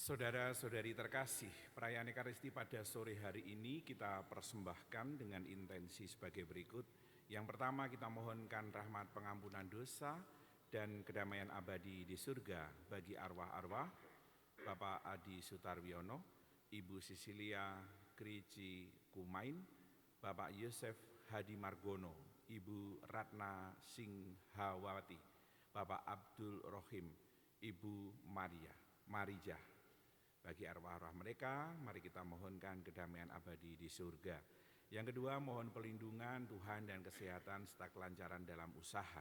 Saudara-saudari terkasih, perayaan Ekaristi pada sore hari ini kita persembahkan dengan intensi sebagai berikut. Yang pertama, kita mohonkan rahmat pengampunan dosa dan kedamaian abadi di surga bagi arwah-arwah Bapak Adi Sutarwiono, Ibu Sisilia Krici Kumain, Bapak Yosef Hadi Margono, Ibu Ratna Singhawati, Bapak Abdul Rohim, Ibu Marijah. Bagi arwah-arwah mereka, mari kita mohonkan kedamaian abadi di surga. Yang kedua, mohon pelindungan Tuhan dan kesehatan serta kelancaran dalam usaha.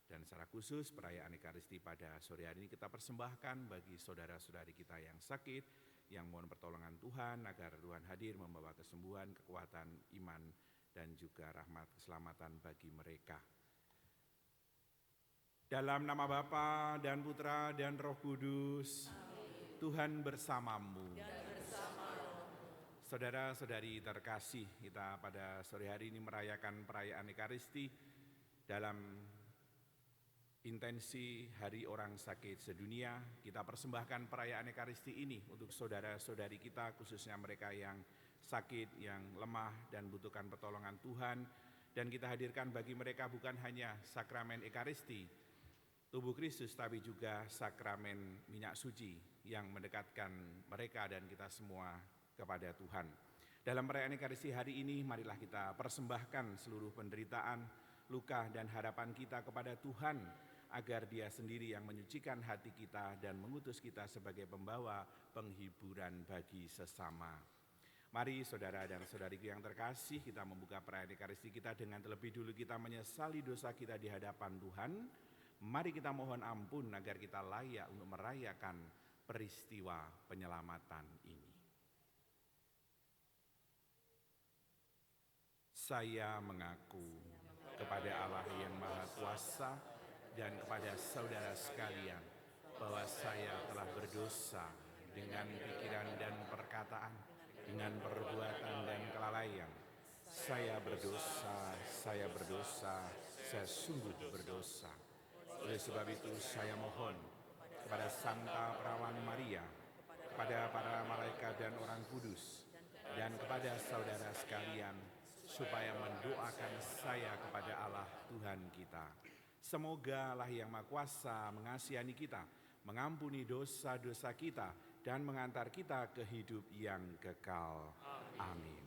Dan secara khusus perayaan Ekaristi pada sore hari ini kita persembahkan bagi saudara-saudari kita yang sakit, yang mohon pertolongan Tuhan agar Tuhan hadir membawa kesembuhan, kekuatan iman, dan juga rahmat keselamatan bagi mereka. Dalam nama Bapa dan Putra dan Roh Kudus, amin. Tuhan bersamamu. Saudara-saudari terkasih, kita pada sore hari ini merayakan perayaan Ekaristi dalam intensi Hari Orang Sakit Sedunia. Kita persembahkan perayaan Ekaristi ini untuk saudara-saudari kita, khususnya mereka yang sakit, yang lemah dan butuhkan pertolongan Tuhan. Dan kita hadirkan bagi mereka bukan hanya sakramen Ekaristi, tubuh Kristus, tapi juga sakramen minyak suci yang mendekatkan mereka dan kita semua kepada Tuhan. Dalam perayaan Ekaristi hari ini, marilah kita persembahkan seluruh penderitaan, luka dan harapan kita kepada Tuhan, agar Dia sendiri yang menyucikan hati kita dan mengutus kita sebagai pembawa penghiburan bagi sesama. Mari saudara dan saudariku yang terkasih, kita membuka perayaan Ekaristi kita dengan terlebih dulu kita menyesali dosa kita di hadapan Tuhan. Mari kita mohon ampun agar kita layak untuk merayakan peristiwa penyelamatan ini. Saya mengaku kepada Allah yang Maha Kuasa dan kepada saudara sekalian bahwa saya telah berdosa dengan pikiran dan perkataan, dengan perbuatan dan kelalaian. Saya berdosa, saya sungguh berdosa. Oleh sebab itu saya mohon kepada Santa Perawan Maria, kepada para malaikat dan orang kudus, dan kepada saudara sekalian, supaya mendoakan saya kepada Allah Tuhan kita. Semoga Allah yang Maha Kuasa mengasihani kita, mengampuni dosa-dosa kita, dan mengantar kita ke hidup yang kekal. Amin.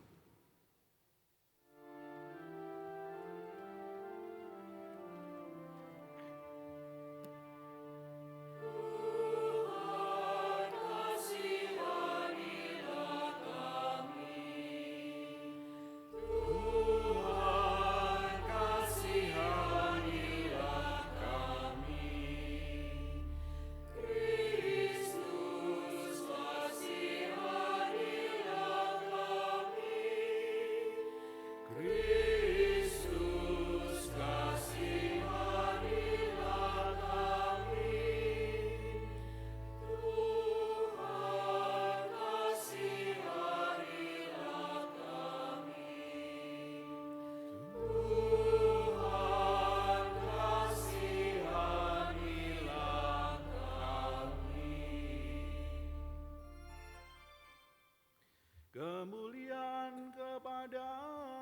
Kemuliaan kepada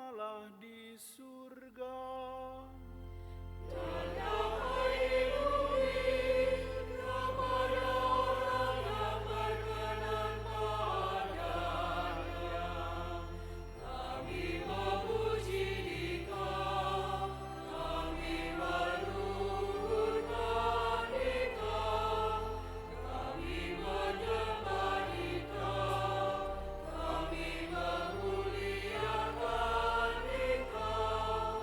Allah di surga. Dan damai bumi kepada orang yang berkenan padanya. Kami memuji Dikau, kami meluhurkan Dikau, kami menyembah Dikau, kami memuliakan Dikau.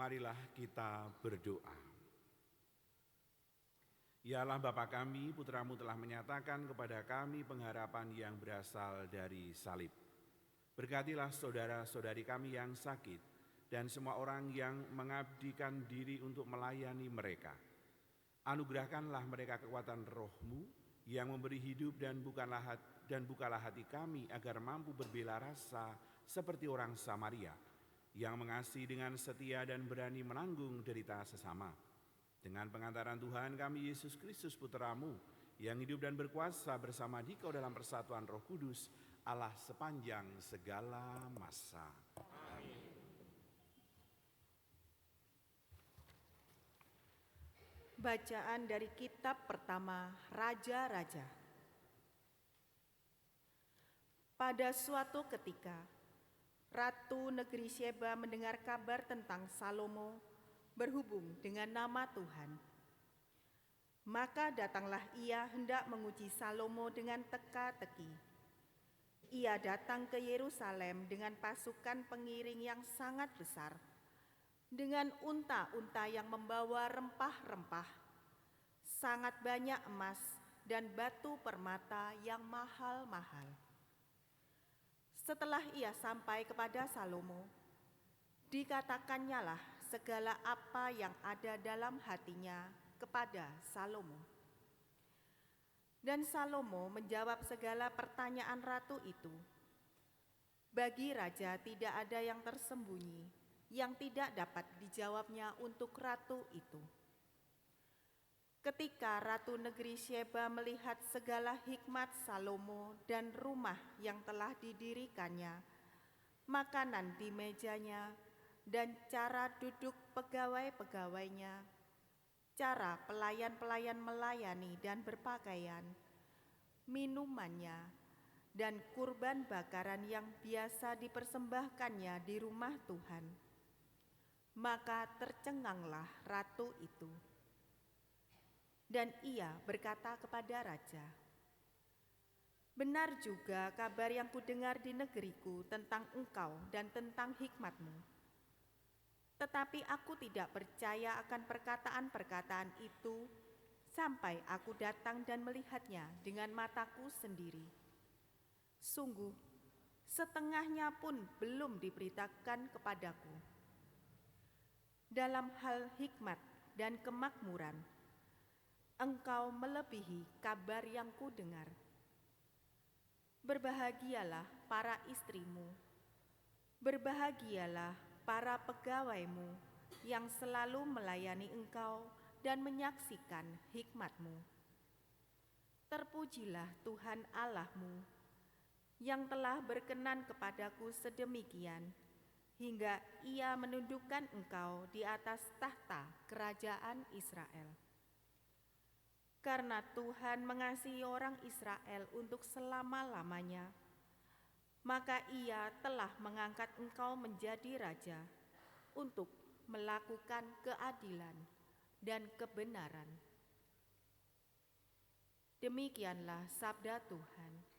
Marilah kita berdoa. Ya Allah Bapa kami, Putra-Mu telah menyatakan kepada kami pengharapan yang berasal dari salib. Berkatilah saudara-saudari kami yang sakit dan semua orang yang mengabdikan diri untuk melayani mereka. Anugerahkanlah mereka kekuatan Roh-Mu yang memberi hidup dan bukalah hati kami agar mampu berbela rasa seperti orang Samaria yang mengasihi dengan setia dan berani menanggung derita sesama. Dengan pengantaran Tuhan kami Yesus Kristus Putra-Mu yang hidup dan berkuasa bersama Dikau dalam persatuan Roh Kudus, Allah sepanjang segala masa. Amin. Bacaan dari kitab pertama Raja-Raja. Pada suatu ketika, Ratu negeri Syeba mendengar kabar tentang Salomo berhubung dengan nama Tuhan. Maka datanglah ia hendak menguji Salomo dengan teka-teki. Ia datang ke Yerusalem dengan pasukan pengiring yang sangat besar, dengan unta-unta yang membawa rempah-rempah, sangat banyak emas dan batu permata yang mahal-mahal. Setelah ia sampai kepada Salomo, dikatakannya lah segala apa yang ada dalam hatinya kepada Salomo. Dan Salomo menjawab segala pertanyaan ratu itu. Bagi raja tidak ada yang tersembunyi, yang tidak dapat dijawabnya untuk ratu itu. Ketika Ratu negeri Syeba melihat segala hikmat Salomo dan rumah yang telah didirikannya, makanan di mejanya, dan cara duduk pegawai-pegawainya, cara pelayan-pelayan melayani dan berpakaian, minumannya, dan kurban bakaran yang biasa dipersembahkannya di rumah Tuhan. Maka tercenganglah ratu itu. Dan ia berkata kepada raja, "Benar juga kabar yang kudengar di negeriku tentang engkau dan tentang hikmatmu. Tetapi aku tidak percaya akan perkataan-perkataan itu sampai aku datang dan melihatnya dengan mataku sendiri. Sungguh, setengahnya pun belum diberitakan kepadaku. Dalam hal hikmat dan kemakmuran, engkau melebihi kabar yang kudengar. Berbahagialah para istrimu, berbahagialah para pegawaimu yang selalu melayani engkau dan menyaksikan hikmatmu. Terpujilah Tuhan Allahmu yang telah berkenan kepadaku sedemikian, hingga ia menundukkan engkau di atas tahta kerajaan Israel. Karena Tuhan mengasihi orang Israel untuk selama-lamanya, maka ia telah mengangkat engkau menjadi raja untuk melakukan keadilan dan kebenaran." Demikianlah sabda Tuhan.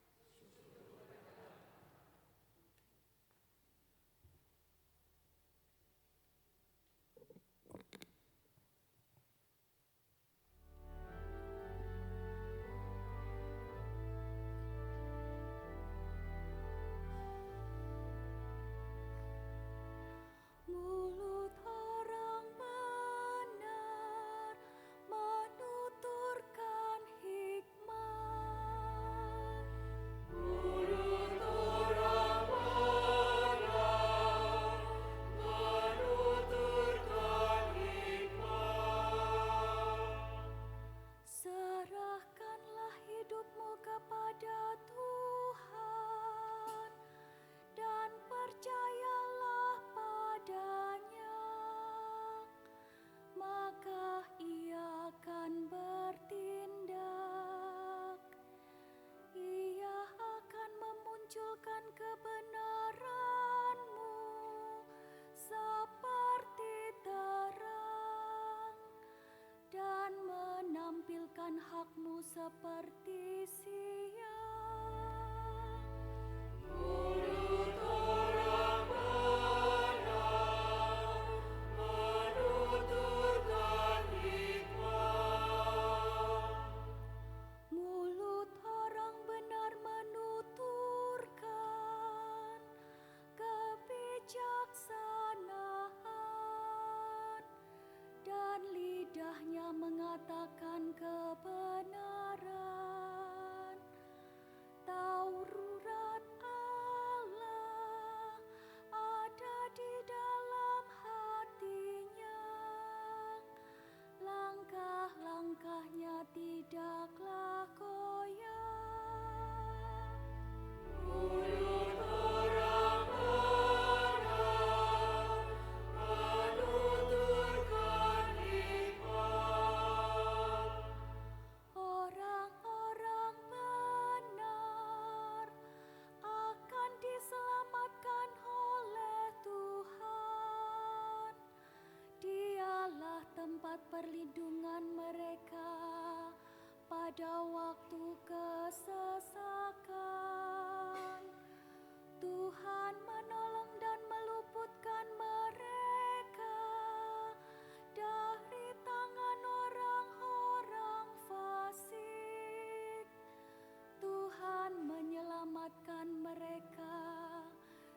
Mulut orang benar menuturkan hikmat. Mulut orang benar menuturkan hikmat. Serahkanlah hidupmu kepada Tuhan dan percayalah padanya, maka ia akan bertindak. Ia akan memunculkan kebenaranmu seperti terang dan menampilkan hakmu seperti siang. Mulut orang benar menyatakan kebenaran. Taurat Allah ada di dalam hatinya, langkah-langkahnya tidaklah goyah. Orang-orang benar akan diselamatkan oleh Tuhan. Dialah tempat perlindungan mereka pada waktu kesesakan. Tuhan menolong dan meluputkan mereka dari tangan orang-orang fasik. Tuhan menyelamatkan mereka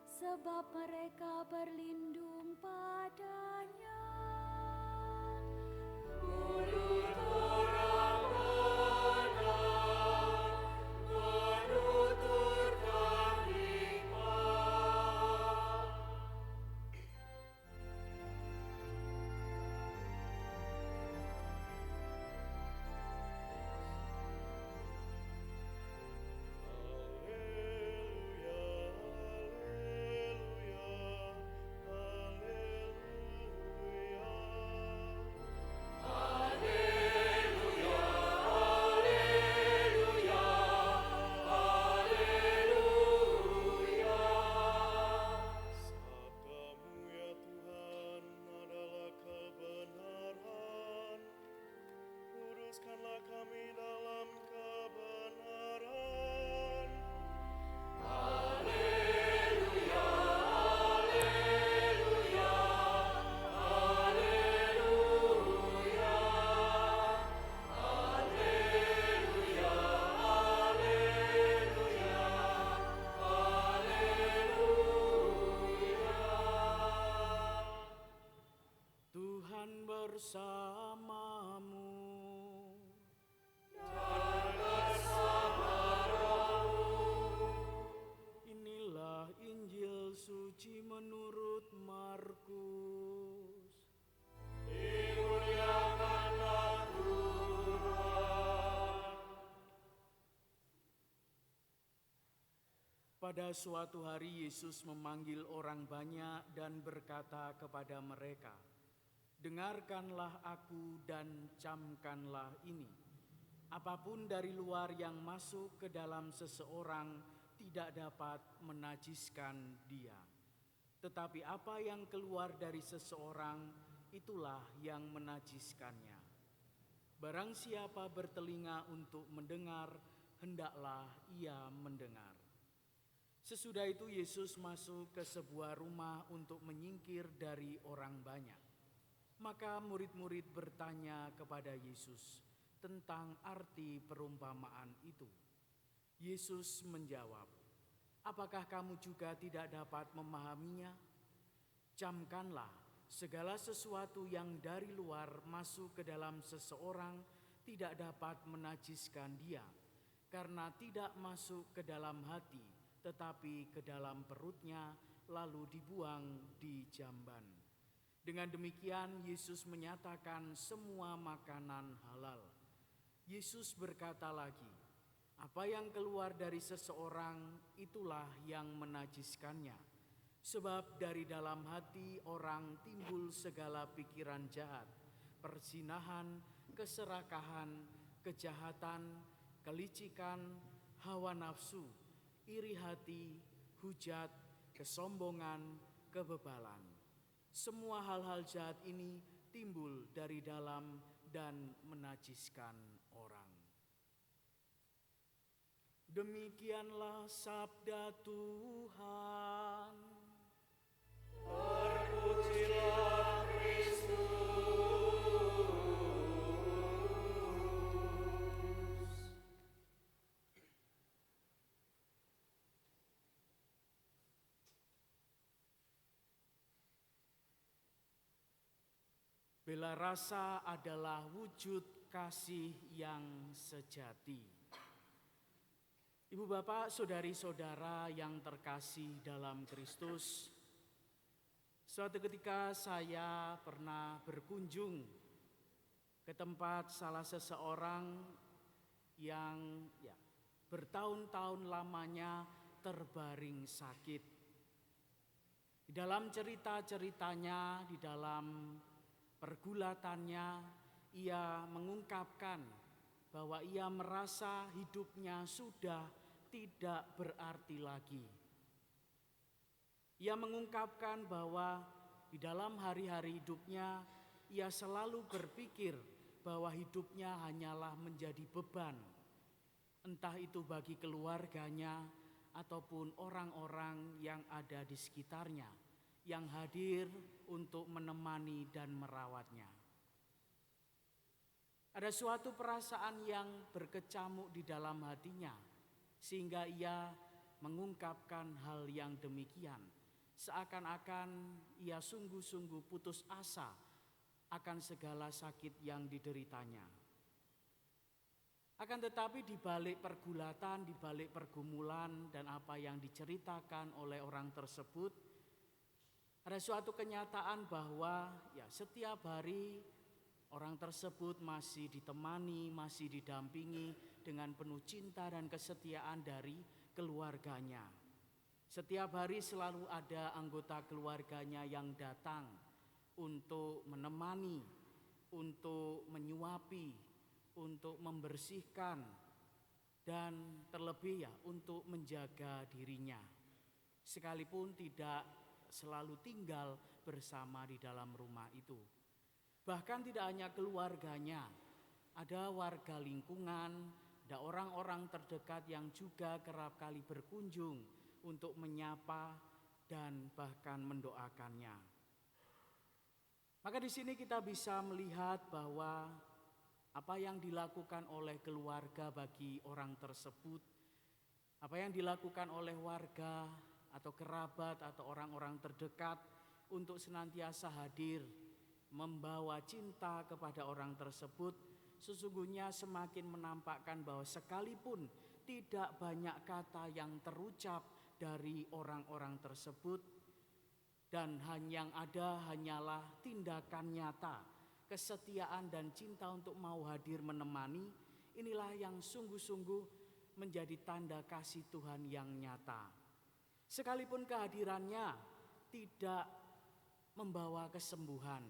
sebab mereka berlindung padanya. Luruskanlah kami dalam kebenaran. Haleluya, haleluya, haleluya, haleluya, haleluya, haleluya. Tuhan bersamamu. Inilah Injil suci menurut Markus. Dimuliakanlah Tuhan. Pada suatu hari Yesus memanggil orang banyak dan berkata kepada mereka, "Dengarkanlah aku dan camkanlah ini. Apapun dari luar yang masuk ke dalam seseorang tidak dapat menajiskan dia. Tetapi apa yang keluar dari seseorang, itulah yang menajiskannya. Barang siapa bertelinga untuk mendengar, hendaklah ia mendengar." Sesudah itu Yesus masuk ke sebuah rumah untuk menyingkir dari orang banyak. Maka murid-murid bertanya kepada Yesus tentang arti perumpamaan itu. Yesus menjawab, "Apakah kamu juga tidak dapat memahaminya? Camkanlah, segala sesuatu yang dari luar masuk ke dalam seseorang tidak dapat menajiskan dia, karena tidak masuk ke dalam hati, tetapi ke dalam perutnya, lalu dibuang di jamban." Dengan demikian Yesus menyatakan semua makanan halal. Yesus berkata lagi, "Apa yang keluar dari seseorang, itulah yang menajiskannya. Sebab dari dalam hati orang timbul segala pikiran jahat, perzinahan, keserakahan, kejahatan, kelicikan, hawa nafsu, iri hati, hujat, kesombongan, kebebalan. Semua hal-hal jahat ini timbul dari dalam dan menajiskan orang." Demikianlah sabda Tuhan. Terpujilah Kristus. Bela rasa adalah wujud kasih yang sejati. Ibu bapak, saudari-saudara yang terkasih dalam Kristus, suatu ketika saya pernah berkunjung ke tempat salah seseorang yang bertahun-tahun lamanya terbaring sakit. Di dalam cerita-ceritanya, di dalam pergulatannya, ia mengungkapkan bahwa ia merasa hidupnya sudah tidak berarti lagi. Ia mengungkapkan bahwa di dalam hari-hari hidupnya, ia selalu berpikir bahwa hidupnya hanyalah menjadi beban, entah itu bagi keluarganya ataupun orang-orang yang ada di sekitarnya, yang hadir untuk menemani dan merawatnya. Ada suatu perasaan yang berkecamuk di dalam hatinya, sehingga ia mengungkapkan hal yang demikian. Seakan-akan ia sungguh-sungguh putus asa akan segala sakit yang dideritanya. Akan tetapi di balik pergulatan, di balik pergumulan dan apa yang diceritakan oleh orang tersebut, ada suatu kenyataan bahwa setiap hari orang tersebut masih ditemani, masih didampingi dengan penuh cinta dan kesetiaan dari keluarganya. Setiap hari selalu ada anggota keluarganya yang datang untuk menemani, untuk menyuapi, untuk membersihkan, dan terlebih untuk menjaga dirinya. Sekalipun tidak selalu tinggal bersama di dalam rumah itu. Bahkan tidak hanya keluarganya, ada warga lingkungan, ada orang-orang terdekat yang juga kerap kali berkunjung untuk menyapa dan bahkan mendoakannya. Maka di sini kita bisa melihat bahwa apa yang dilakukan oleh keluarga bagi orang tersebut, apa yang dilakukan oleh warga atau kerabat atau orang-orang terdekat untuk senantiasa hadir, membawa cinta kepada orang tersebut, sesungguhnya semakin menampakkan bahwa sekalipun tidak banyak kata yang terucap dari orang-orang tersebut, dan yang ada hanyalah tindakan nyata, kesetiaan dan cinta untuk mau hadir menemani, inilah yang sungguh-sungguh menjadi tanda kasih Tuhan yang nyata. Sekalipun kehadirannya tidak membawa kesembuhan,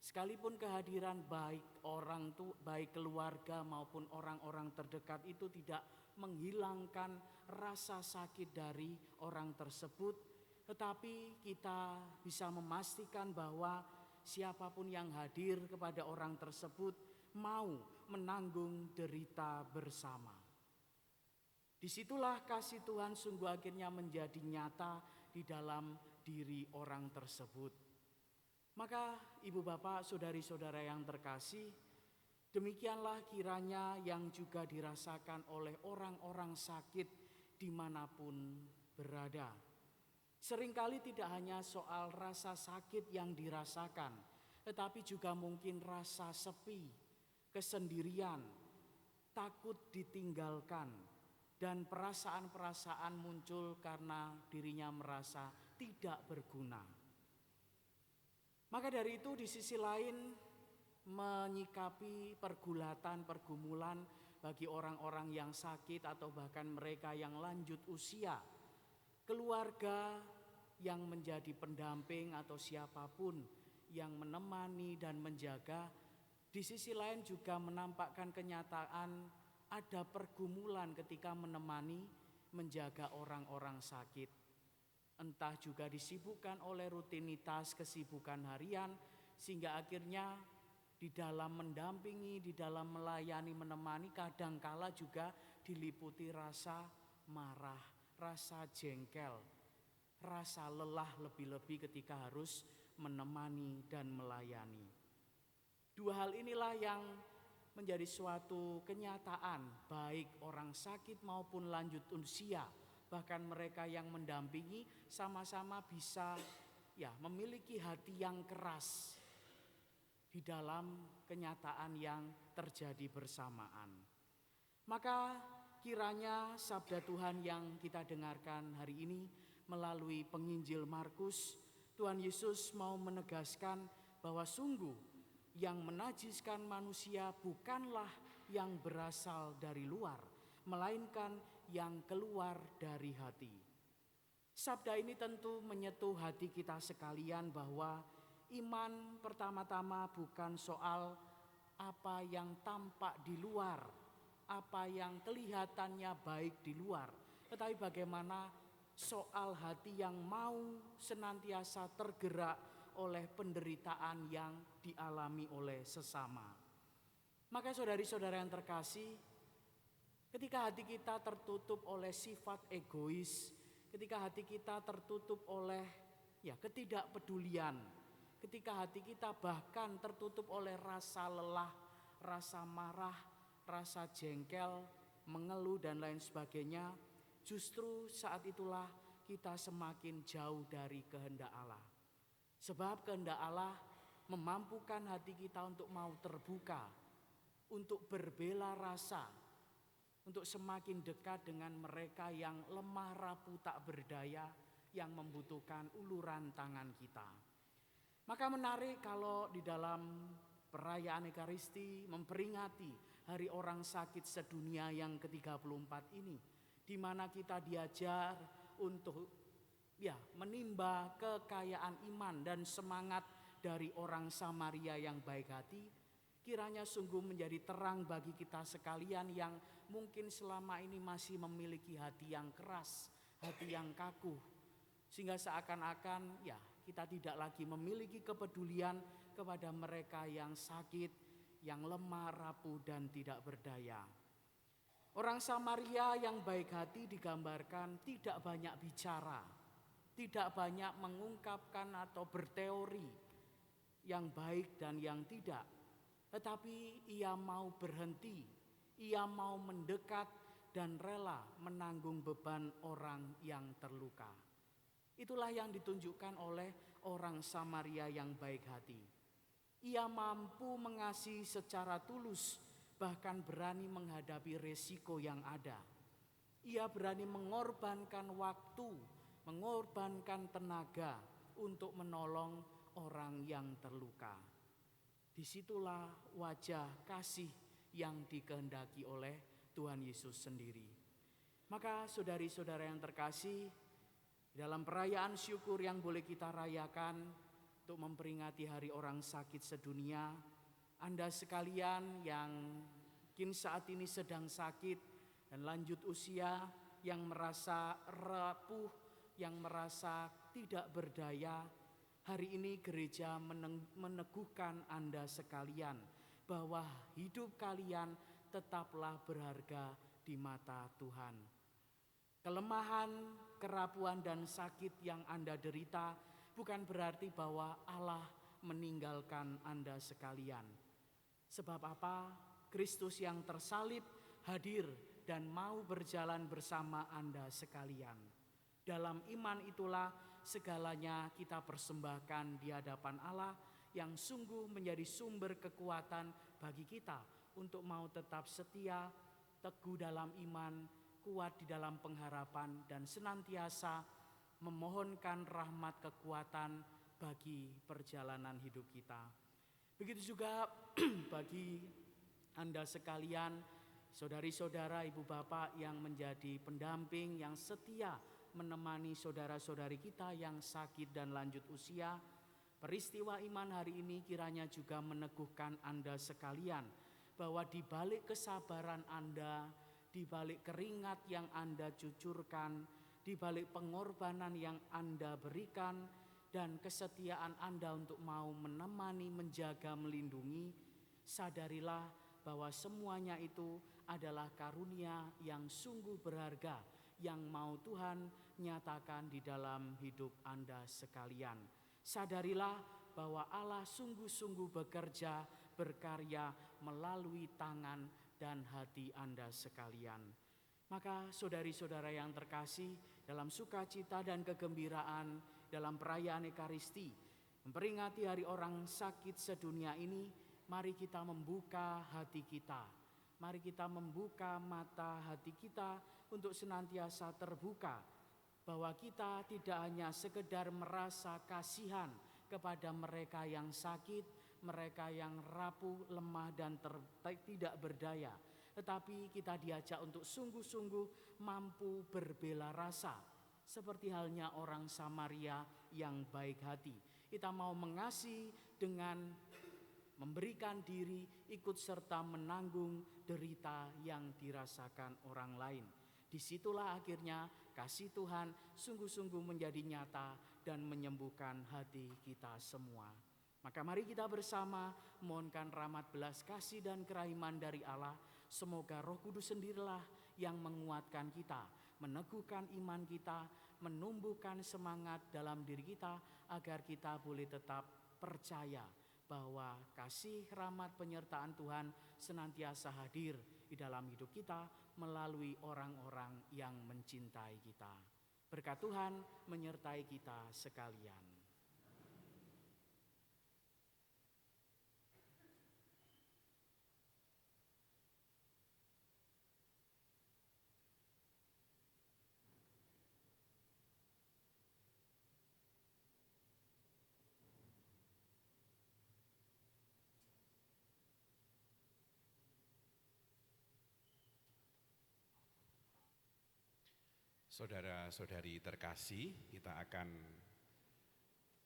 sekalipun kehadiran baik keluarga maupun orang-orang terdekat itu tidak menghilangkan rasa sakit dari orang tersebut, tetapi kita bisa memastikan bahwa siapapun yang hadir kepada orang tersebut mau menanggung derita bersama. Disitulah kasih Tuhan sungguh akhirnya menjadi nyata di dalam diri orang tersebut. Maka ibu bapak, saudari-saudara yang terkasih, demikianlah kiranya yang juga dirasakan oleh orang-orang sakit dimanapun berada. Seringkali tidak hanya soal rasa sakit yang dirasakan, tetapi juga mungkin rasa sepi, kesendirian, takut ditinggalkan, dan perasaan-perasaan muncul karena dirinya merasa tidak berguna. Maka dari itu di sisi lain menyikapi pergulatan, pergumulan bagi orang-orang yang sakit atau bahkan mereka yang lanjut usia, keluarga yang menjadi pendamping atau siapapun yang menemani dan menjaga, di sisi lain juga menampakkan kenyataan ada pergumulan ketika menemani, menjaga orang-orang sakit. Entah juga disibukkan oleh rutinitas kesibukan harian, sehingga akhirnya di dalam mendampingi, di dalam melayani, menemani, kadangkala juga diliputi rasa marah, rasa jengkel, rasa lelah lebih-lebih ketika harus menemani dan melayani. Dua hal inilah yang menjadi suatu kenyataan baik orang sakit maupun lanjut usia, bahkan mereka yang mendampingi sama-sama bisa memiliki hati yang keras, di dalam kenyataan yang terjadi bersamaan. Maka kiranya sabda Tuhan yang kita dengarkan hari ini melalui penginjil Markus, Tuhan Yesus mau menegaskan bahwa sungguh yang menajiskan manusia bukanlah yang berasal dari luar, melainkan yang keluar dari hati. Sabda ini tentu menyentuh hati kita sekalian bahwa iman pertama-tama bukan soal apa yang tampak di luar, apa yang kelihatannya baik di luar, tetapi bagaimana soal hati yang mau senantiasa tergerak oleh penderitaan yang dialami oleh sesama. Maka saudari-saudara yang terkasih, ketika hati kita tertutup oleh sifat egois, ketika hati kita tertutup oleh ketidakpedulian, ketika hati kita bahkan tertutup oleh rasa lelah, rasa marah, rasa jengkel, mengeluh dan lain sebagainya, justru saat itulah kita semakin jauh dari kehendak Allah. Sebab kehendak Allah memampukan hati kita untuk mau terbuka, untuk berbela rasa, untuk semakin dekat dengan mereka yang lemah rapuh tak berdaya, yang membutuhkan uluran tangan kita. Maka menarik kalau di dalam perayaan Ekaristi memperingati Hari Orang Sakit Sedunia yang ke-34 ini, di mana kita diajar untuk menimba kekayaan iman dan semangat dari orang Samaria yang baik hati, kiranya sungguh menjadi terang bagi kita sekalian yang mungkin selama ini masih memiliki hati yang keras, hati yang kaku, sehingga seakan-akan kita tidak lagi memiliki kepedulian kepada mereka yang sakit, yang lemah, rapuh dan tidak berdaya. Orang Samaria yang baik hati digambarkan tidak banyak bicara, tidak banyak mengungkapkan atau berteori yang baik dan yang tidak. Tetapi ia mau berhenti, ia mau mendekat dan rela menanggung beban orang yang terluka. Itulah yang ditunjukkan oleh orang Samaria yang baik hati. Ia mampu mengasihi secara tulus, bahkan berani menghadapi resiko yang ada. Ia berani mengorbankan waktu, mengorbankan tenaga untuk menolong orang yang terluka. Disitulah wajah kasih yang dikehendaki oleh Tuhan Yesus sendiri. Maka saudari-saudara yang terkasih, dalam perayaan syukur yang boleh kita rayakan untuk memperingati Hari Orang Sakit Sedunia, Anda sekalian yang mungkin saat ini sedang sakit dan lanjut usia, yang merasa rapuh, yang merasa tidak berdaya, hari ini gereja meneguhkan Anda sekalian bahwa hidup kalian tetaplah berharga di mata Tuhan. Kelemahan, kerapuhan dan sakit yang Anda derita bukan berarti bahwa Allah meninggalkan Anda sekalian. Sebab apa? Kristus yang tersalib hadir dan mau berjalan bersama Anda sekalian. Dalam iman itulah segalanya kita persembahkan di hadapan Allah yang sungguh menjadi sumber kekuatan bagi kita untuk mau tetap setia, teguh dalam iman, kuat di dalam pengharapan dan senantiasa memohonkan rahmat kekuatan bagi perjalanan hidup kita. Begitu juga bagi Anda sekalian, saudari-saudara, ibu bapak yang menjadi pendamping yang setia menemani saudara-saudari kita yang sakit dan lanjut usia. Peristiwa iman hari ini kiranya juga meneguhkan Anda sekalian bahwa di balik kesabaran Anda, di balik keringat yang Anda cucurkan, di balik pengorbanan yang Anda berikan dan kesetiaan Anda untuk mau menemani, menjaga, melindungi, sadarilah bahwa semuanya itu adalah karunia yang sungguh berharga yang mau Tuhan nyatakan di dalam hidup Anda sekalian. Sadarilah bahwa Allah sungguh-sungguh bekerja, berkarya melalui tangan dan hati Anda sekalian. Maka saudari-saudara yang terkasih, dalam sukacita dan kegembiraan dalam perayaan Ekaristi, Memperingati hari orang sakit sedunia ini, mari kita membuka hati kita. Mari kita membuka mata hati kita untuk senantiasa terbuka, bahwa kita tidak hanya sekedar merasa kasihan kepada mereka yang sakit, mereka yang rapuh, lemah, dan tidak berdaya. Tetapi kita diajak untuk sungguh-sungguh mampu berbela rasa. Seperti halnya orang Samaria yang baik hati. Kita mau mengasihi dengan memberikan diri, ikut serta menanggung derita yang dirasakan orang lain. Disitulah akhirnya kasih Tuhan sungguh-sungguh menjadi nyata dan menyembuhkan hati kita semua. Maka mari kita bersama mohonkan rahmat belas kasih dan kerahiman dari Allah. Semoga Roh Kudus sendirilah yang menguatkan kita, meneguhkan iman kita, menumbuhkan semangat dalam diri kita agar kita boleh tetap percaya bahwa kasih, rahmat, penyertaan Tuhan senantiasa hadir di dalam hidup kita melalui orang-orang yang mencintai kita. Berkat Tuhan menyertai kita sekalian. Saudara-saudari terkasih, kita akan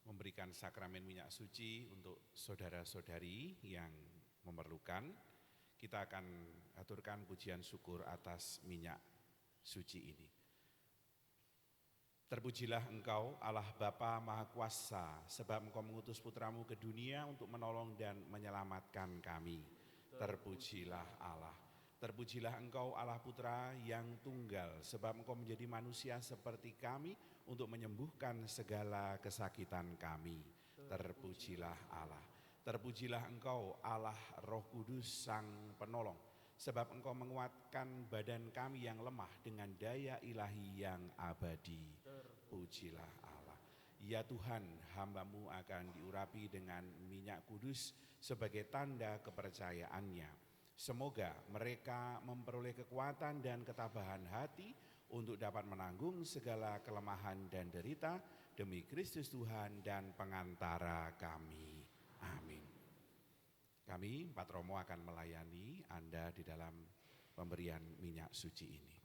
memberikan sakramen minyak suci untuk saudara-saudari yang memerlukan. Kita akan aturkan pujian syukur atas minyak suci ini. Terpujilah Engkau, Allah Bapa Maha Kuasa, sebab Engkau mengutus putramu ke dunia untuk menolong dan menyelamatkan kami. Terpujilah Allah. Terpujilah Engkau Allah Putra yang tunggal, sebab Engkau menjadi manusia seperti kami untuk menyembuhkan segala kesakitan kami. Terpujilah Allah. Terpujilah Engkau Allah Roh Kudus Sang Penolong, sebab Engkau menguatkan badan kami yang lemah dengan daya ilahi yang abadi. Pujilah Allah. Ya Tuhan, hamba-Mu akan diurapi dengan minyak kudus sebagai tanda kepercayaannya. Semoga mereka memperoleh kekuatan dan ketabahan hati untuk dapat menanggung segala kelemahan dan derita demi Kristus Tuhan dan pengantara kami. Amin. Kami, Pak Romo, akan melayani Anda di dalam pemberian minyak suci ini.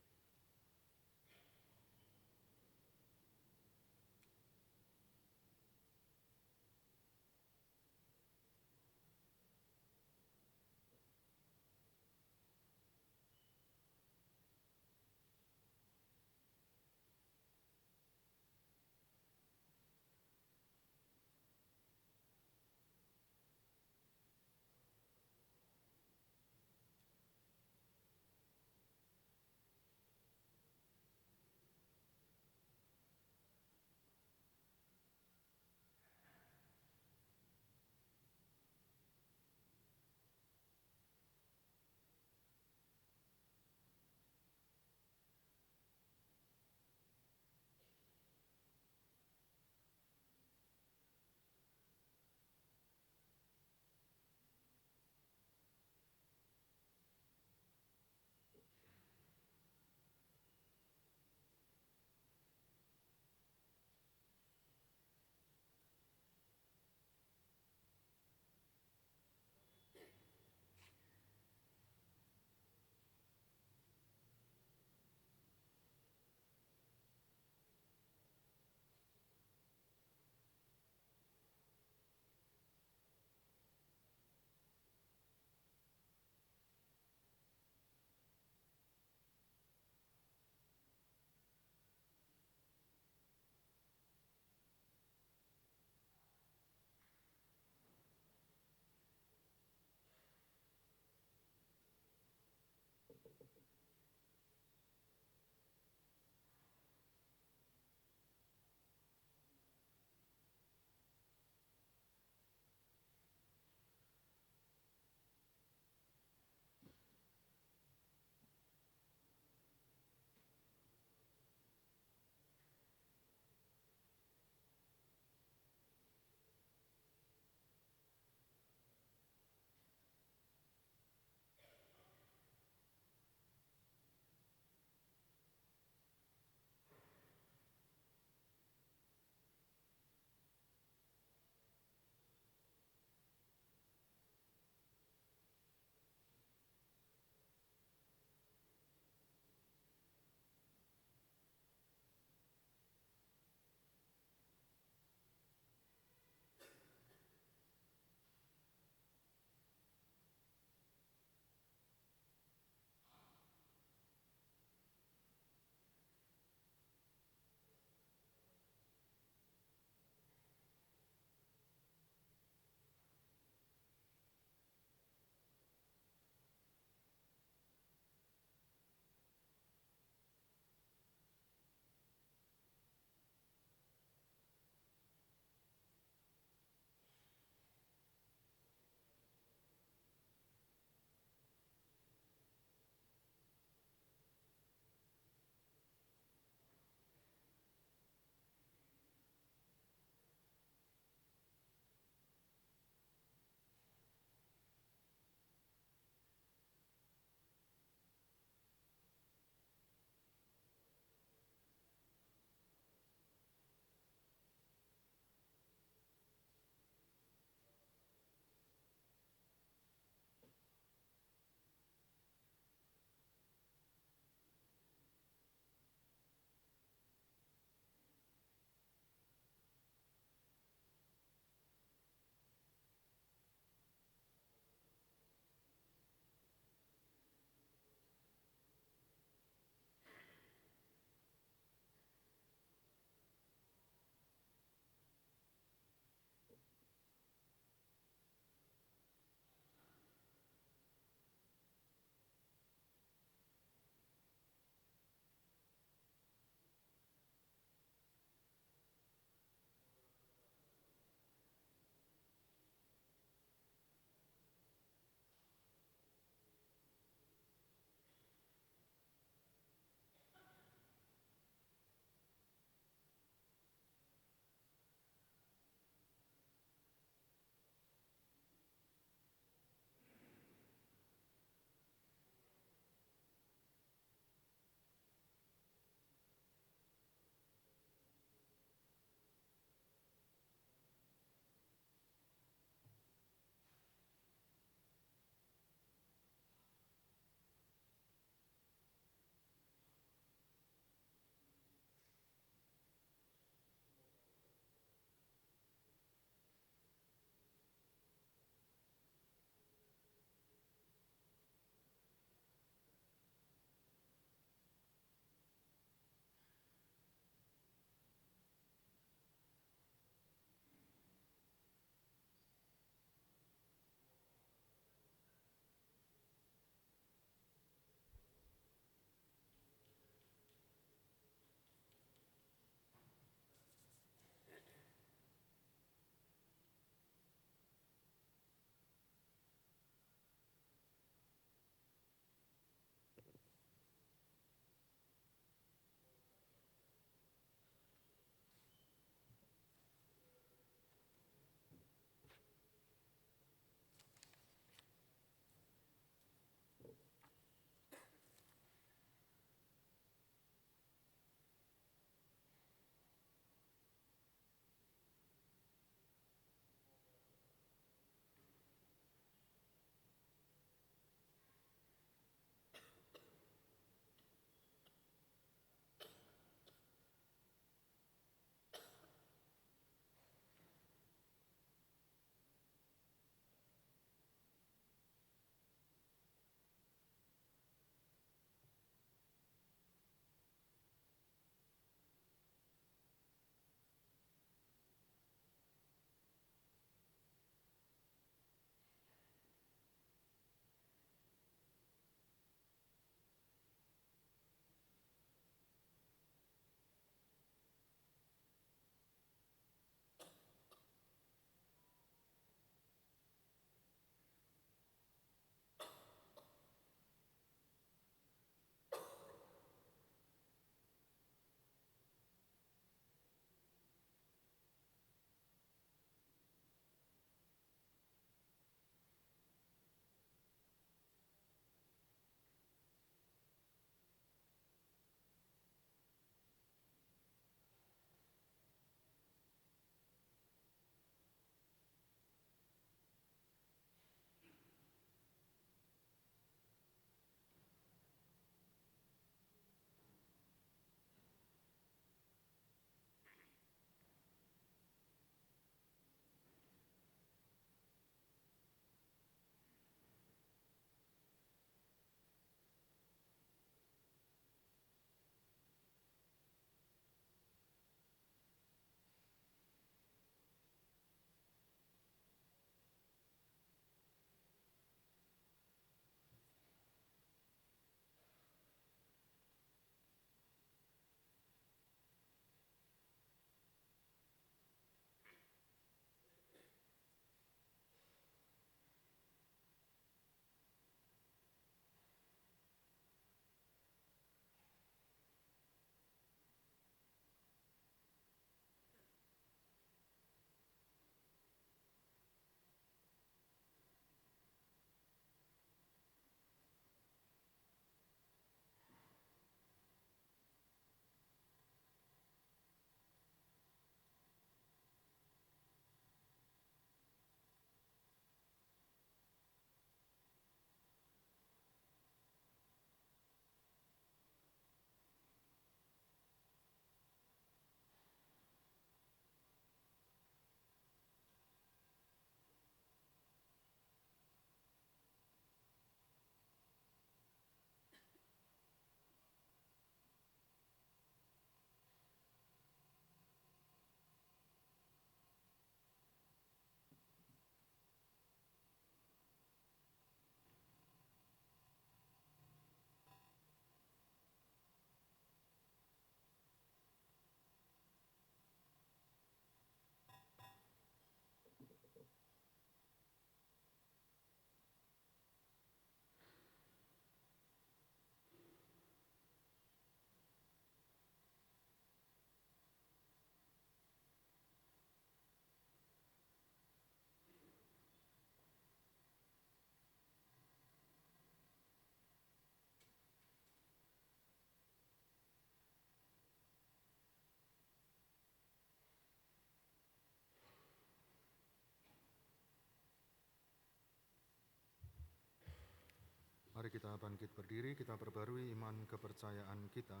Mari kita bangkit berdiri, kita perbarui iman kepercayaan kita.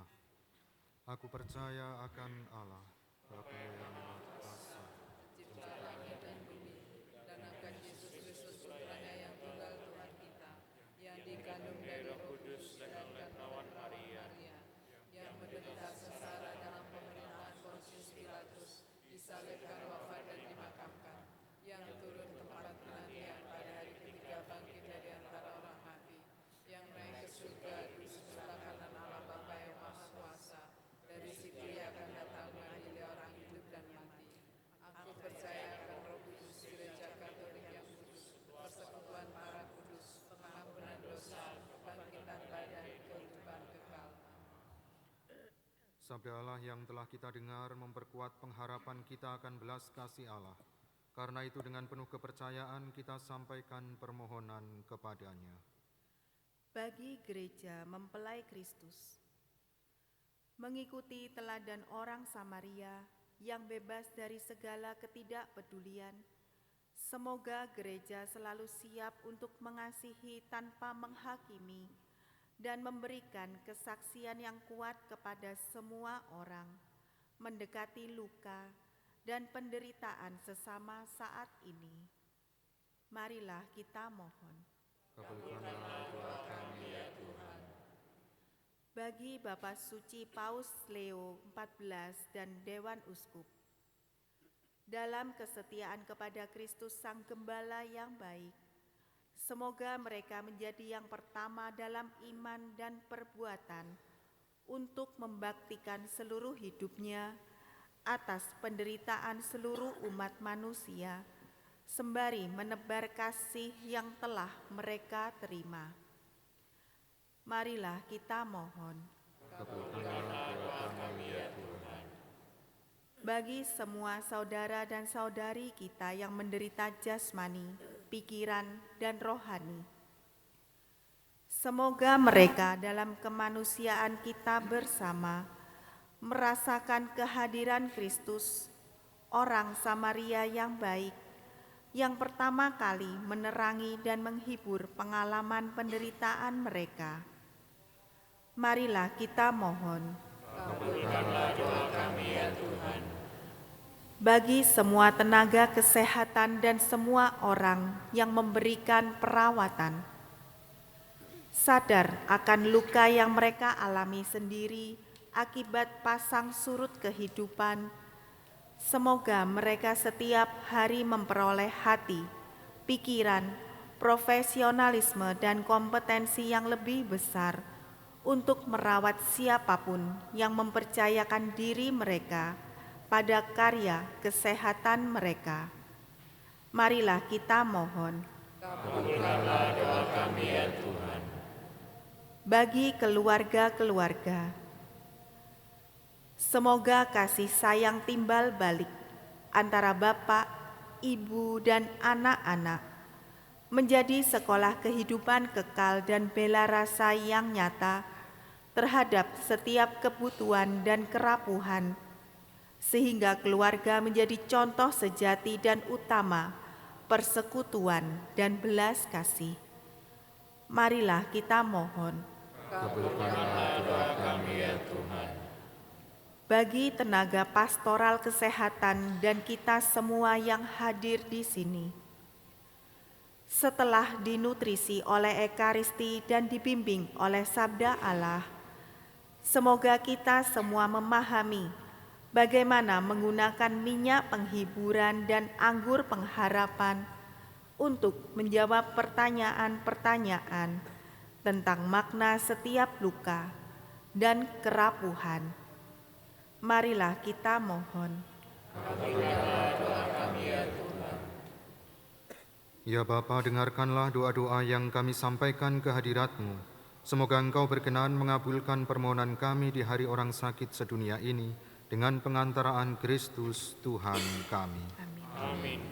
Aku percaya akan Allah, Bapa yang Maha Kuasa, Pencipta langit dan bumi, dan akan Yesus Kristus putranya yang tunggal Tuhan kita, yang dikandung dari Roh Kudus dan dari Maria, yang menderita sengsara dalam pemerintahan Pontius Pilatus, disalibkan, wafat dan dimakamkan, yang turun ke tempat penantian pada hari ketiga bangkit dari antara orang mati, yang naik ke surga di sebelah kanan Allah Bapa yang Maha Kuasa, dari situ ia akan datang mengadili orang hidup dan mati. Aku percaya akan Roh Kudus, Gereja Katolik yang kudus, persekutuan para kudus, pengampunan dosa, kebangkitan badan, kehidupan kekal. Sabda Allah yang telah kita dengar memperkuat pengharapan kita akan belas kasih Allah. Karena itu dengan penuh kepercayaan kita sampaikan permohonan kepadanya. Bagi gereja mempelai Kristus, mengikuti teladan orang Samaria yang bebas dari segala ketidakpedulian, semoga gereja selalu siap untuk mengasihi tanpa menghakimi dan memberikan kesaksian yang kuat kepada semua orang, mendekati luka dan penderitaan sesama saat ini. Marilah kita mohon. Kabulkanlah doa kami ya Tuhan. Bagi Bapak Suci Paus Leo XIV dan Dewan Uskup, dalam kesetiaan kepada Kristus Sang Gembala yang baik, semoga mereka menjadi yang pertama dalam iman dan perbuatan untuk membaktikan seluruh hidupnya atas penderitaan seluruh umat manusia, sembari menebar kasih yang telah mereka terima. Marilah kita mohon. Kabulkanlah doa kami ya Tuhan. Bagi semua saudara dan saudari kita yang menderita jasmani, pikiran, dan rohani, semoga mereka dalam kemanusiaan kita bersama merasakan kehadiran Kristus, orang Samaria yang baik, yang pertama kali menerangi dan menghibur pengalaman penderitaan mereka. Marilah kita mohon. Kabulkanlah doa kami ya Tuhan. Bagi semua tenaga kesehatan dan semua orang yang memberikan perawatan, sadar akan luka yang mereka alami sendiri akibat pasang surut kehidupan, semoga mereka setiap hari memperoleh hati, pikiran, profesionalisme, dan kompetensi yang lebih besar untuk merawat siapapun yang mempercayakan diri mereka pada karya kesehatan mereka. Marilah kita mohon. Kabulkanlah doa kami ya Tuhan. Bagi keluarga-keluarga, semoga kasih sayang timbal balik antara bapak, ibu, dan anak-anak menjadi sekolah kehidupan kekal dan bela rasa yang nyata terhadap setiap kebutuhan dan kerapuhan, sehingga keluarga menjadi contoh sejati dan utama persekutuan dan belas kasih. Marilah kita mohon. Kabulkanlah doa kami ya Tuhan. Bagi tenaga pastoral kesehatan dan kita semua yang hadir di sini, setelah dinutrisi oleh Ekaristi dan dibimbing oleh Sabda Allah, semoga kita semua memahami bagaimana menggunakan minyak penghiburan dan anggur pengharapan untuk menjawab pertanyaan-pertanyaan tentang makna setiap luka dan kerapuhan. Marilah kita mohon. Kabulkanlah doa kami ya Tuhan. Ya Bapa, dengarkanlah doa-doa yang kami sampaikan ke hadirat-Mu. Semoga Engkau berkenan mengabulkan permohonan kami di hari orang sakit sedunia ini dengan pengantaraan Kristus Tuhan kami. Amin.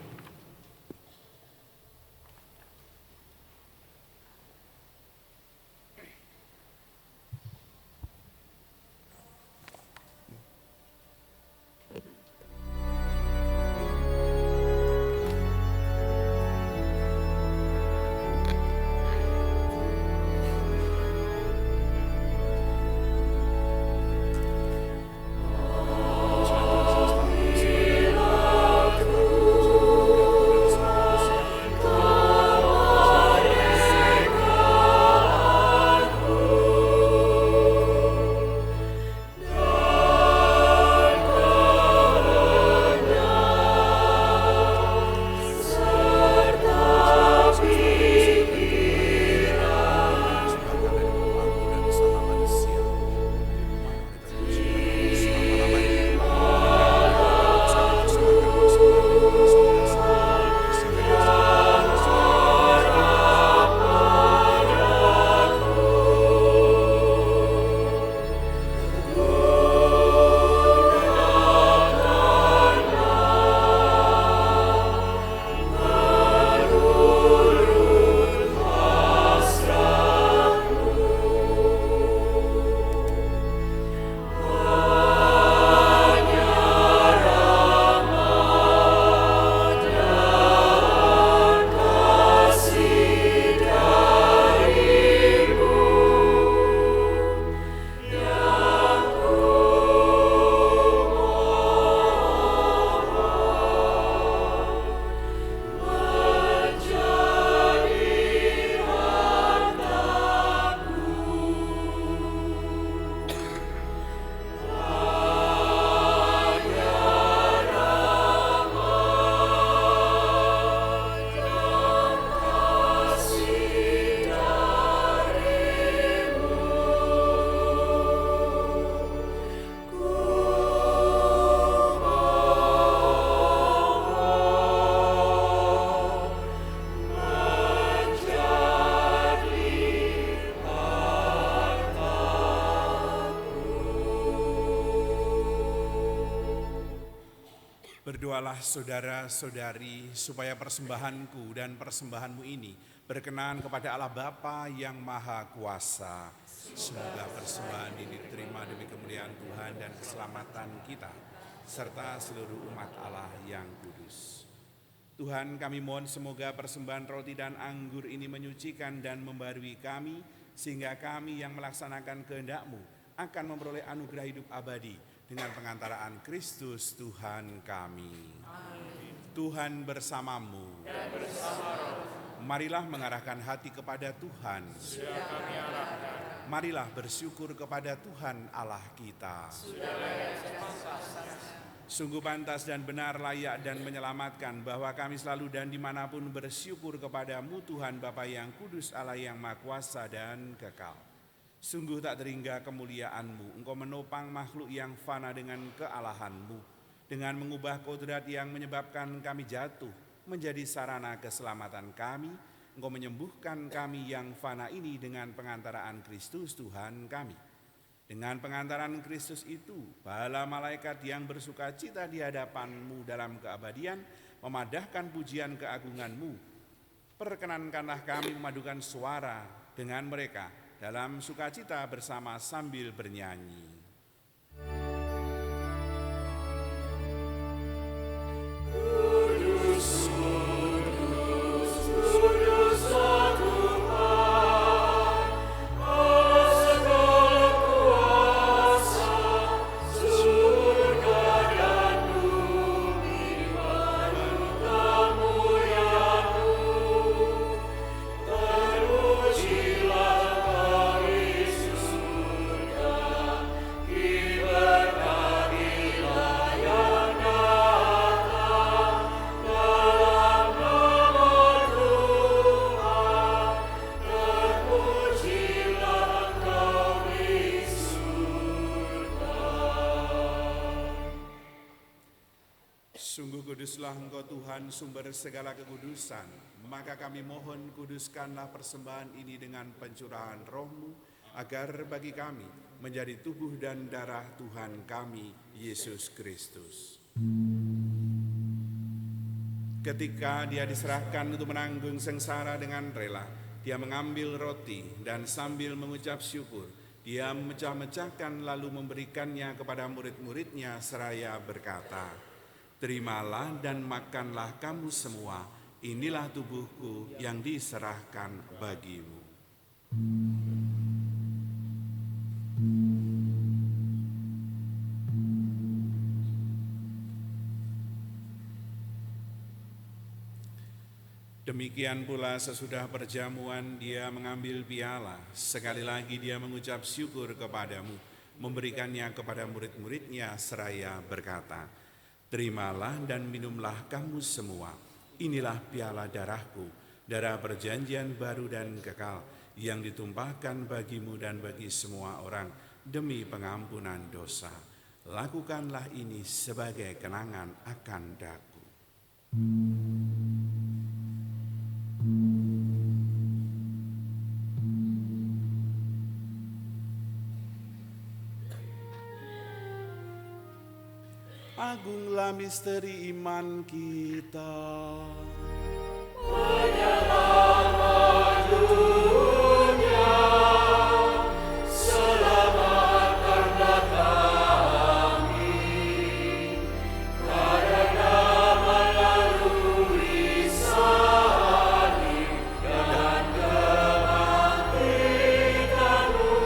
Berdoalah saudara-saudari supaya persembahanku dan persembahanmu ini berkenan kepada Allah Bapa yang Maha Kuasa. Semoga persembahan ini diterima demi kemuliaan Tuhan dan keselamatan kita, serta seluruh umat Allah yang kudus. Tuhan, kami mohon semoga persembahan roti dan anggur ini menyucikan dan membarui kami, sehingga kami yang melaksanakan kehendak-Mu akan memperoleh anugerah hidup abadi dengan pengantaraan Kristus Tuhan kami. Amin. Tuhan bersamamu. Dan bersama rohmu. Marilah mengarahkan hati kepada Tuhan. Sudah kami arahkan. Marilah bersyukur kepada Tuhan Allah kita. Sudah layak sungguh pantas dan benar, layak dan menyelamatkan bahwa kami selalu dan dimanapun bersyukur kepadamu Tuhan Bapa yang kudus, Allah yang Maha Kuasa dan kekal. Sungguh tak terhingga kemuliaan-Mu, Engkau menopang makhluk yang fana dengan kealahan-Mu, dengan mengubah kodrat yang menyebabkan kami jatuh menjadi sarana keselamatan kami. Engkau menyembuhkan kami yang fana ini dengan pengantaraan Kristus Tuhan kami. Dengan pengantaran Kristus itu, bala malaikat yang bersuka cita di hadapan-Mu dalam keabadian memadahkan pujian keagungan-Mu. Perkenankanlah kami memadukan suara dengan mereka dalam sukacita bersama sambil bernyanyi. Kudus, kudus, kudus Tuhan, Allah segala kuasa, surga dan bumi penuh kemuliaan-Mu. Terpujilah Kuduslah Engkau Tuhan, sumber segala kekudusan, maka kami mohon kuduskanlah persembahan ini dengan pencurahan Roh-Mu, agar bagi kami menjadi tubuh dan darah Tuhan kami, Yesus Kristus. Ketika Dia diserahkan untuk menanggung sengsara dengan rela, Dia mengambil roti dan sambil mengucap syukur, Dia memecah-mecahkan lalu memberikannya kepada murid-muridnya seraya berkata, "Terimalah dan makanlah kamu semua, inilah tubuhku yang diserahkan bagimu." Demikian pula sesudah perjamuan Dia mengambil piala, sekali lagi Dia mengucap syukur kepadamu, memberikannya kepada murid-muridnya seraya berkata, "Terimalah dan minumlah kamu semua, inilah piala darahku, darah perjanjian baru dan kekal, yang ditumpahkan bagimu dan bagi semua orang demi pengampunan dosa. Lakukanlah ini sebagai kenangan akan daku." Agunglah misteri iman kita. Penyelamat dunia, selamatkanlah kami, karena melalui salib dan kebangkitan-Mu,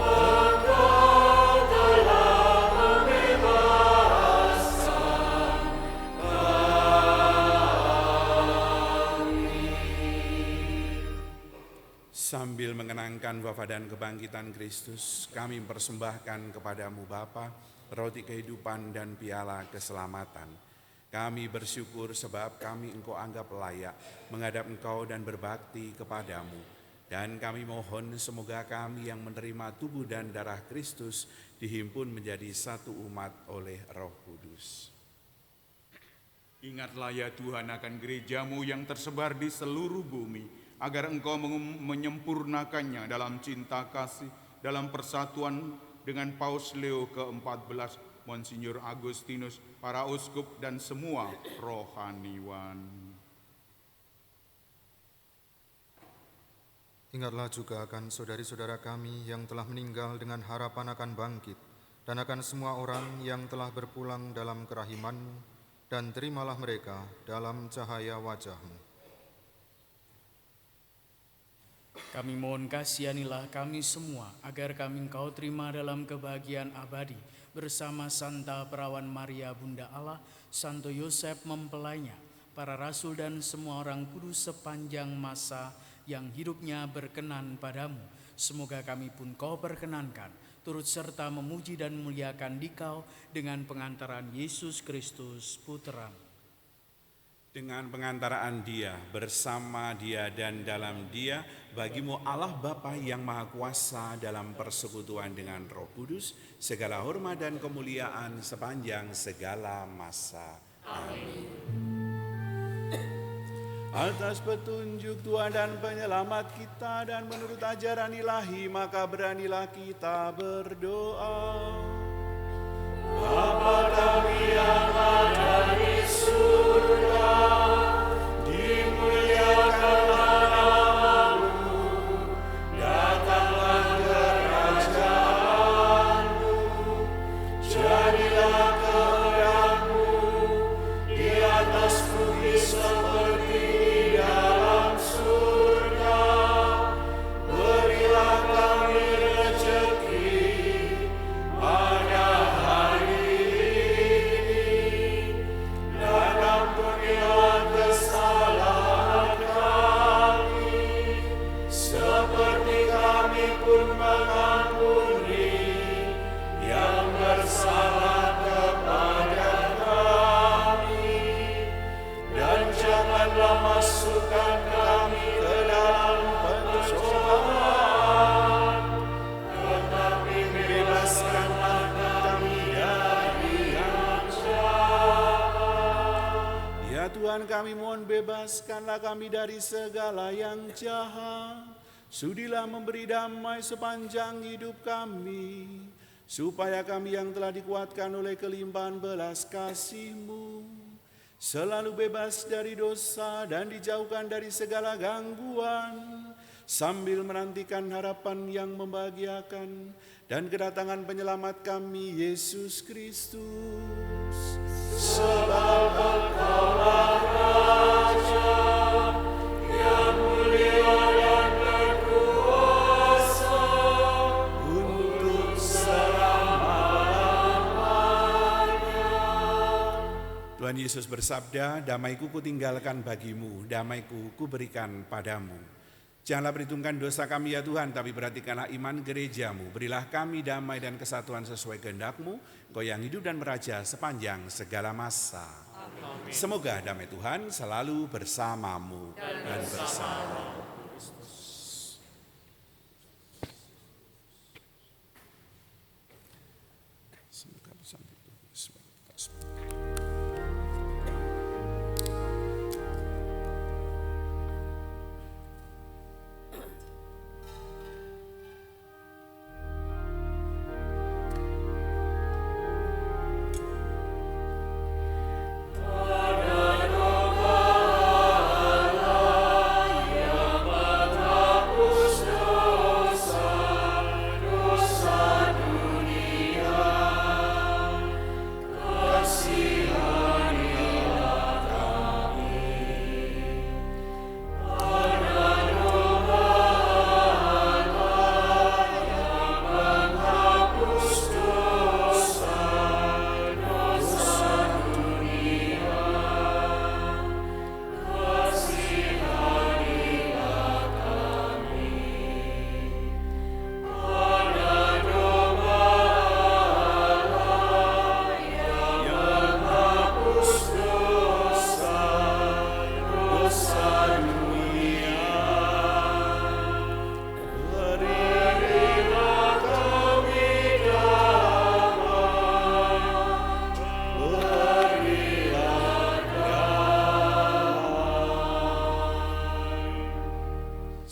Engkau telah membebaskan kami. Sambil mengenangkan wafat dan kebangkitan Kristus, kami mempersembahkan kepadamu Bapa, roti kehidupan dan piala keselamatan. Kami bersyukur sebab kami Engkau anggap layak menghadap Engkau dan berbakti kepadamu. Dan kami mohon semoga kami yang menerima tubuh dan darah Kristus dihimpun menjadi satu umat oleh Roh Kudus. Ingatlah ya Tuhan akan gereja-Mu yang tersebar di seluruh bumi, agar Engkau menyempurnakannya dalam cinta kasih, dalam persatuan dengan Paus Leo ke-14 Monsinyur Agustinus, para uskup, dan semua rohaniwan. Ingatlah juga akan saudari-saudara kami yang telah meninggal dengan harapan akan bangkit, dan akan semua orang yang telah berpulang dalam kerahiman-Mu, dan terimalah mereka dalam cahaya wajah-Mu. Kami mohon kasihanilah kami semua, agar kami Engkau terima dalam kebahagiaan abadi, bersama Santa Perawan Maria Bunda Allah, Santo Yosef mempelainya, para rasul dan semua orang kudus sepanjang masa yang hidupnya berkenan padamu. Semoga kami pun Kau perkenankan, turut serta memuji dan memuliakan Dikau dengan pengantaran Yesus Kristus Putra-Mu. Dengan pengantaraan Dia, bersama Dia dan dalam Dia, bagimu Allah Bapa yang Maha Kuasa dalam persekutuan dengan Roh Kudus, segala hormat dan kemuliaan sepanjang segala masa. Amin. Atas petunjuk Tuhan dan penyelamat kita dan menurut ajaran ilahi, maka beranilah kita berdoa. Bapa kami yang ada di surga, dimuliakanlah nama-Mu, datanglah kerajaan-Mu, jadilah kehendak-Mu di atas bumi seperti di dalam surga. Berilah kami rezeki pada hari ini, dan ampunilah kesalahan kami, seperti kami pun mengampuni yang bersalah kepada kami. Dan janganlah masukkan kami ke dalam pencobaan, tetapi bebaskanlah kami dari yang jahat. Ya Tuhan, kami mohon bebaskanlah kami dari segala yang jahat. Sudilah memberi damai sepanjang hidup kami, supaya kami yang telah dikuatkan oleh kelimpahan belas kasih-Mu selalu bebas dari dosa dan dijauhkan dari segala gangguan, sambil menantikan harapan yang membahagiakan dan kedatangan penyelamat kami, Yesus Kristus. Sebab Engkaulah Raja yang mulia dan berkuasa untuk selama-lamanya. Tuhan Yesus bersabda, damai-Ku kutinggalkan bagimu, damai-Ku kuberikan padamu. Janganlah perhitungkan dosa kami ya Tuhan, tapi perhatikanlah iman gereja-Mu. Berilah kami damai dan kesatuan sesuai kehendak-Mu, Engkau yang hidup dan meraja sepanjang segala masa. Amin. Semoga damai Tuhan selalu bersamamu dan bersama Kristus. Semoga bersama Kristus.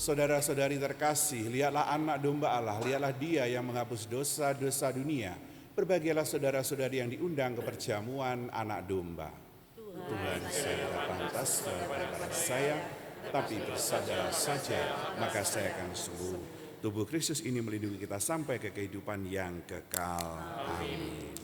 Saudara-saudari terkasih, lihatlah anak domba Allah, lihatlah Dia yang menghapus dosa-dosa dunia. Berbahagialah saudara-saudari yang diundang ke perjamuan anak domba. Tuhan, saya tak pantas kepada saya, tapi bersadarlah saja, maka saya akan sembuh. Tubuh Kristus ini melindungi kita sampai ke kehidupan yang kekal. Amin.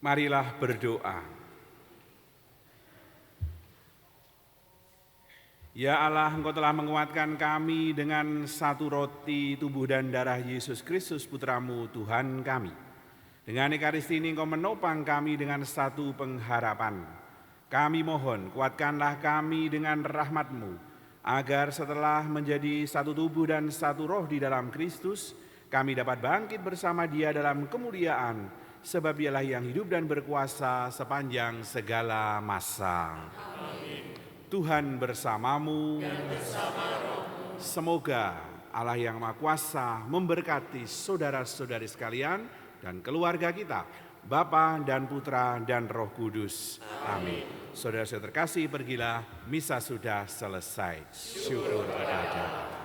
Marilah berdoa. Ya Allah, Engkau telah menguatkan kami dengan satu roti tubuh dan darah Yesus Kristus Putramu Tuhan kami. Dengan Ekaristi ini Engkau menopang kami dengan satu pengharapan. Kami mohon, kuatkanlah kami dengan rahmat-Mu, agar setelah menjadi satu tubuh dan satu roh di dalam Kristus, kami dapat bangkit bersama Dia dalam kemuliaan, sebab Dialah yang hidup dan berkuasa sepanjang segala masa. Amin. Tuhan bersamamu, dan bersama rohmu. Semoga Allah yang Maha Kuasa memberkati saudara-saudari sekalian dan keluarga kita, Bapa dan Putra dan Roh Kudus. Amin. Saudara-saudara terkasih, pergilah, misa sudah selesai. Syukur pada Allah.